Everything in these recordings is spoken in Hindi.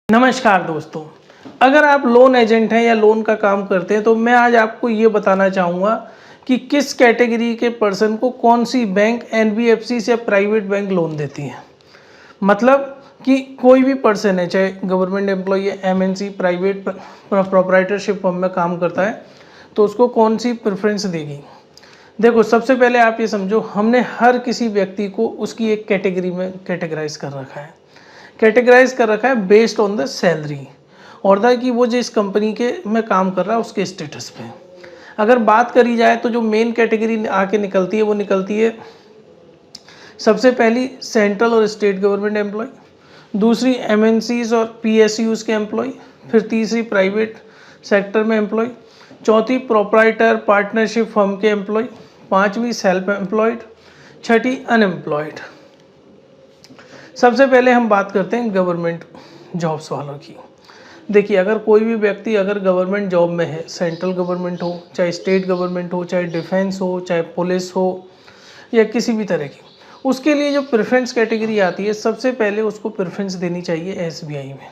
नमस्कार दोस्तों, अगर आप लोन एजेंट हैं या लोन का काम करते हैं तो मैं आज आपको ये बताना चाहूँगा कि किस कैटेगरी के पर्सन को कौन सी बैंक एनबीएफसी या प्राइवेट बैंक लोन देती है। मतलब कि कोई भी पर्सन है, चाहे गवर्नमेंट एम्प्लॉय या एमएनसी प्राइवेट प्रोप्राइटरशिप फर्म में काम करता है, तो उसको कौन सी प्रेफरेंस देगी। देखो, सबसे पहले आप ये समझो, हमने हर किसी व्यक्ति को उसकी एक कैटेगरी में कैटेगराइज कर रखा है बेस्ड ऑन द सैलरी और द कि वो जिस कंपनी के में काम कर रहा है उसके स्टेटस पे। अगर बात करी जाए तो जो मेन कैटेगरी आके निकलती है वो निकलती है सबसे पहली सेंट्रल और स्टेट गवर्नमेंट एम्प्लॉय, दूसरी एमएनसीज और पीएसयूज के एम्प्लॉय, फिर तीसरी प्राइवेट सेक्टर में एम्प्लॉय, चौथी प्रोप्राइटर पार्टनरशिप फर्म के एम्प्लॉय, पांचवी सेल्फ एम्प्लॉयड, छठी अनएम्प्लॉयड। सबसे पहले हम बात करते हैं गवर्नमेंट जॉब्स वालों की। देखिए, अगर कोई भी व्यक्ति अगर गवर्नमेंट जॉब में है, सेंट्रल गवर्नमेंट हो, चाहे स्टेट गवर्नमेंट हो, चाहे डिफेंस हो, चाहे पुलिस हो या किसी भी तरह की, उसके लिए जो प्रेफरेंस कैटेगरी आती है, सबसे पहले उसको प्रेफरेंस देनी चाहिए एसबीआई में,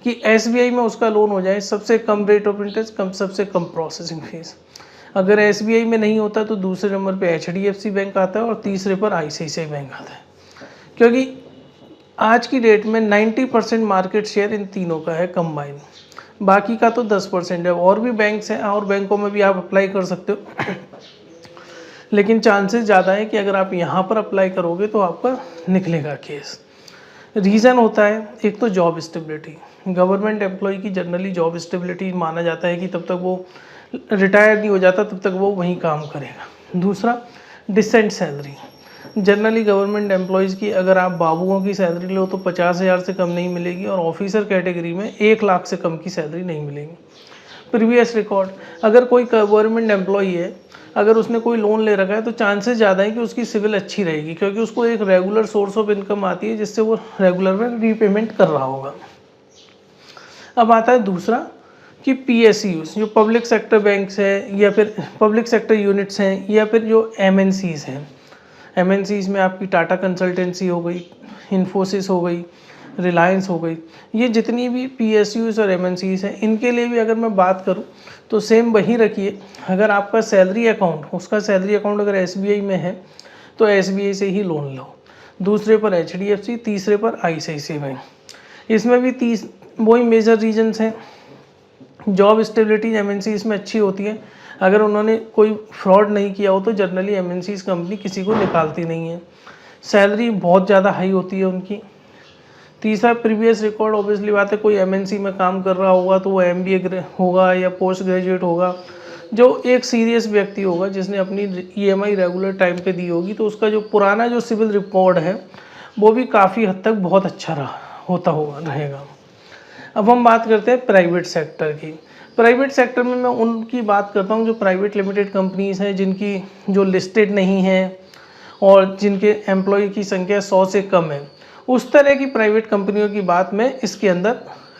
कि एसबीआई में उसका लोन हो जाए सबसे कम रेट ऑफ इंटरेस्ट, सबसे कम प्रोसेसिंग फीस। अगर एसबीआई में नहीं होता तो दूसरे नंबर पे एचडीएफसी बैंक आता है और तीसरे पर आईसीआईसीआई बैंक आता है, क्योंकि आज की डेट में 90% मार्केट शेयर इन तीनों का है कंबाइन, बाकी का तो 10% है। और भी बैंक्स हैं और बैंकों में भी आप अप्लाई कर सकते हो लेकिन चांसेस ज़्यादा है कि अगर आप यहाँ पर अप्लाई करोगे तो आपका निकलेगा केस। रीज़न होता है एक तो जॉब स्टेबिलिटी। गवर्नमेंट एम्प्लॉय की जनरली जॉब स्टेबिलिटी माना जाता है कि तब तक वो रिटायर नहीं हो जाता तब तक वो वहीं काम करेगा। दूसरा, decent salary. Generally government employees की अगर आप बाबुओं की सैलरी लो तो 50,000 से कम नहीं मिलेगी और ऑफिसर कैटेगरी में 1 लाख से कम की सैलरी नहीं मिलेगी। प्रीवियस रिकॉर्ड, अगर कोई गवर्नमेंट एम्प्लॉय है, अगर उसने कोई लोन ले रखा है तो चांसेस ज़्यादा है कि उसकी सिविल अच्छी रहेगी, क्योंकि उसको एक रेगुलर सोर्स ऑफ इनकम आती है जिससे वो रेगुलर में रीपेमेंट कर रहा होगा। अब आता है दूसरा कि पीएसयूज, जो पब्लिक सेक्टर बैंक्स हैं या फिर पब्लिक सेक्टर यूनिट्स हैं या फिर जो एमएनसीज हैं। एमएनसीज में आपकी टाटा कंसल्टेंसी हो गई, इन्फोसिस हो गई, रिलायंस हो गई, ये जितनी भी पीएसयूज और एमएनसीज हैं, इनके लिए भी अगर मैं बात करूं तो सेम वही रखिए। अगर आपका सैलरी अकाउंट, उसका सैलरी अकाउंट अगर एसबीआई में है तो एसबीआई से ही लोन लो, दूसरे पर एचडीएफसी, तीसरे पर आईसीआईसीआई बैंक। इसमें भी वही मेजर रीजन्स हैं। जॉब स्टेबिलिटी एमएनसीज में अच्छी होती है, अगर उन्होंने कोई फ्रॉड नहीं किया हो तो जनरली एमएनसीज कंपनी किसी को निकालती नहीं है। सैलरी बहुत ज़्यादा हाई होती है उनकी। तीसरा, प्रीवियस रिकॉर्ड। ऑब्वियसली बात है, कोई एमएनसी में काम कर रहा होगा तो वो एमबीए होगा या पोस्ट ग्रेजुएट होगा, जो एक सीरियस व्यक्ति होगा जिसने अपनी ईएमआई रेगुलर टाइम पे दी होगी, तो उसका जो पुराना जो सिविल रिकॉर्ड है वो भी काफ़ी हद तक बहुत अच्छा रहेगा। अब हम बात करते हैं प्राइवेट सेक्टर की। प्राइवेट सेक्टर में मैं उनकी बात करता हूँ जो प्राइवेट लिमिटेड कंपनीज़ हैं, जिनकी जो लिस्टेड नहीं है और जिनके एम्प्लॉय की संख्या 100 से कम है। उस तरह की प्राइवेट कंपनियों की बात मैं इसके अंदर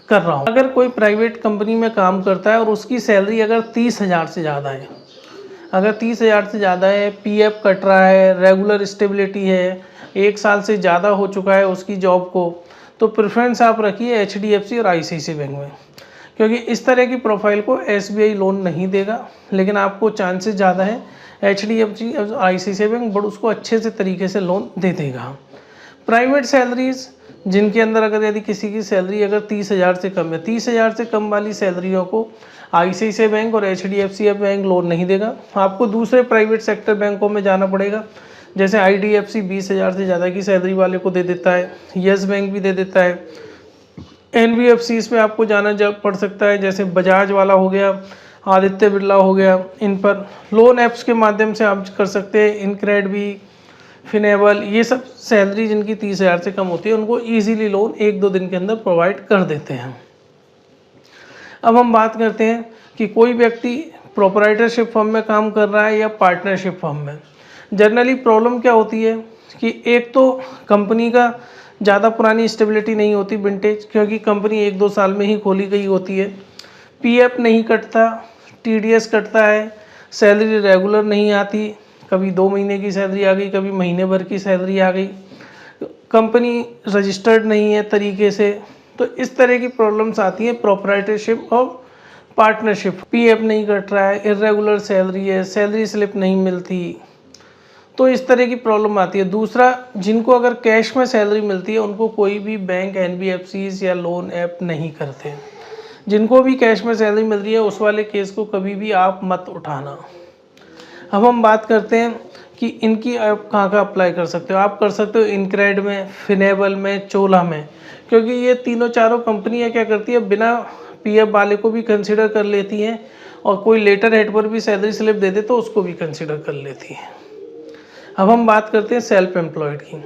कर रहा हूँ। अगर कोई प्राइवेट कंपनी में काम करता है और उसकी सैलरी अगर 30,000 से ज़्यादा है, अगर 30,000 से ज़्यादा है, पीएफ कट रहा है, रेगुलर स्टेबिलिटी है, 1 साल से ज़्यादा हो चुका है उसकी जॉब को, तो प्रेफरेंस आप रखिए एचडीएफसी और आईसीआईसीआई बैंक में, क्योंकि इस तरह की प्रोफाइल को एसबीआई लोन नहीं देगा, लेकिन आपको चांसेस ज़्यादा है एचडीएफसी और आईसीआईसीआई बैंक बट उसको अच्छे से तरीके से लोन दे देगा। प्राइवेट सैलरीज जिनके अंदर अगर यदि किसी की सैलरी अगर 30,000 से कम है, 30,000 से कम वाली सैलरियों को आईसीआईसीआई बैंक और एचडीएफसी बैंक लोन नहीं देगा। आपको दूसरे प्राइवेट सेक्टर बैंकों में जाना पड़ेगा, जैसे आईडीएफसी 20,000 से ज़्यादा की सैलरी वाले को दे देता है, यस बैंक भी दे देता है। एनबीएफसी में आपको जाना पड़ सकता है, जैसे बजाज वाला हो गया, आदित्य बिरला हो गया। इन पर लोन ऐप्स के माध्यम से आप कर सकते हैं, इनक्रेड भी, फिनेबल, ये सब सैलरी जिनकी 30,000 से कम होती है उनको इजीली लोन 1-2 दिन के अंदर प्रोवाइड कर देते हैं। अब हम बात करते हैं कि कोई व्यक्ति प्रोप्राइटरशिप फर्म में काम कर रहा है या पार्टनरशिप फर्म में। जनरली प्रॉब्लम क्या होती है कि एक तो कंपनी का ज़्यादा पुरानी स्टेबिलिटी नहीं होती विंटेज, क्योंकि कंपनी 1-2 साल में ही खोली गई होती है। पीएफ नहीं कटता, टीडीएस कटता है, सैलरी रेगुलर नहीं आती, कभी 2 महीने की सैलरी आ गई, कभी महीने भर की सैलरी आ गई। कंपनी रजिस्टर्ड नहीं है तरीके से, तो इस तरह की प्रॉब्लम्स आती हैं प्रोप्राइटरशिप और पार्टनरशिप। पीएफ नहीं कट रहा है, इर्रेगुलर सैलरी है, सैलरी स्लिप नहीं मिलती, तो इस तरह की प्रॉब्लम आती है। दूसरा, जिनको अगर कैश में सैलरी मिलती है उनको कोई भी बैंक, एनबीएफसीज या लोन ऐप नहीं करते। जिनको भी कैश में सैलरी मिल रही है उस वाले केस को कभी भी आप मत उठाना। अब हम बात करते हैं कि इनकी आप कहाँ कहाँ अप्लाई कर सकते हो। आप कर सकते हो इनक्रेड में, फिनेबल में, चोला में, क्योंकि ये तीनों चारों कंपनियाँ क्या करती है, बिना पीएफ वाले को भी कंसिडर कर लेती हैं और कोई लेटर हेड पर भी सैलरी स्लिप दे दे तो उसको भी कंसिडर कर लेती हैं। अब हम बात करते हैं सेल्फ एम्प्लॉयड की,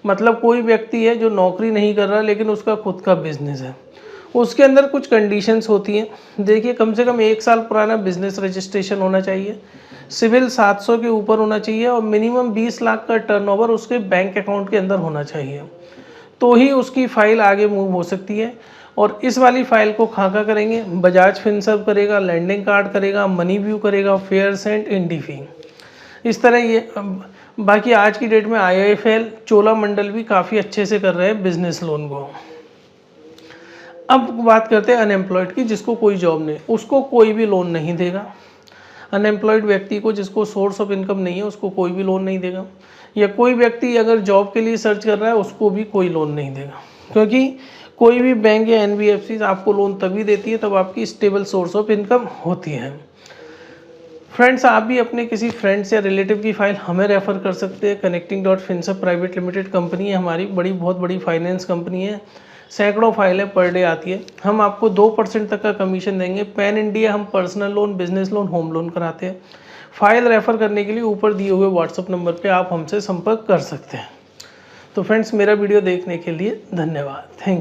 मतलब कोई व्यक्ति है जो नौकरी नहीं कर रहा लेकिन उसका खुद का बिजनेस है। उसके अंदर कुछ कंडीशंस होती हैं। देखिए, कम से कम 1 साल पुराना बिजनेस रजिस्ट्रेशन होना चाहिए, सिविल 700 के ऊपर होना चाहिए और मिनिमम 20 लाख का टर्नओवर उसके बैंक अकाउंट के अंदर होना चाहिए, तो ही उसकी फ़ाइल आगे मूव हो सकती है। और इस वाली फ़ाइल को खाका करेंगे, बजाज फिनसर्व करेगा, लैंडिंग कार्ड करेगा, मनी व्यू करेगा, फेयर्स एंड इंडीफी, इस तरह ये। बाकी आज की डेट में आईआईएफएल, चोलामंडल भी काफ़ी अच्छे से कर रहे हैं बिजनेस लोन को। अब बात करते हैं अनएम्प्लॉयड की, जिसको कोई जॉब नहीं, उसको कोई भी लोन नहीं देगा। अनएम्प्लॉयड व्यक्ति को, जिसको सोर्स ऑफ इनकम नहीं है, उसको कोई भी लोन नहीं देगा। या कोई व्यक्ति अगर जॉब के लिए सर्च कर रहा है उसको भी कोई लोन नहीं देगा, क्योंकि कोई भी बैंक या एनबीएफसी आपको लोन तभी देती है तब आपकी स्टेबल सोर्स ऑफ इनकम होती है। फ्रेंड्स, आप भी अपने किसी फ्रेंड्स या रिलेटिव की फ़ाइल हमें रेफ़र कर सकते हैं। कनेक्टिंग.फिनसर्व प्राइवेट लिमिटेड कंपनी है हमारी, बहुत बड़ी फाइनेंस कंपनी है। सैकड़ों फाइलें पर डे आती है। हम आपको 2% तक का कमीशन देंगे। पैन इंडिया हम personal loan, business loan, home loan कराते हैं। फाइल रेफ़र करने के लिए ऊपर दिए हुए व्हाट्सएप नंबर पर आप हमसे संपर्क कर सकते हैं। तो फ्रेंड्स, मेरा वीडियो देखने के लिए धन्यवाद। Thank you.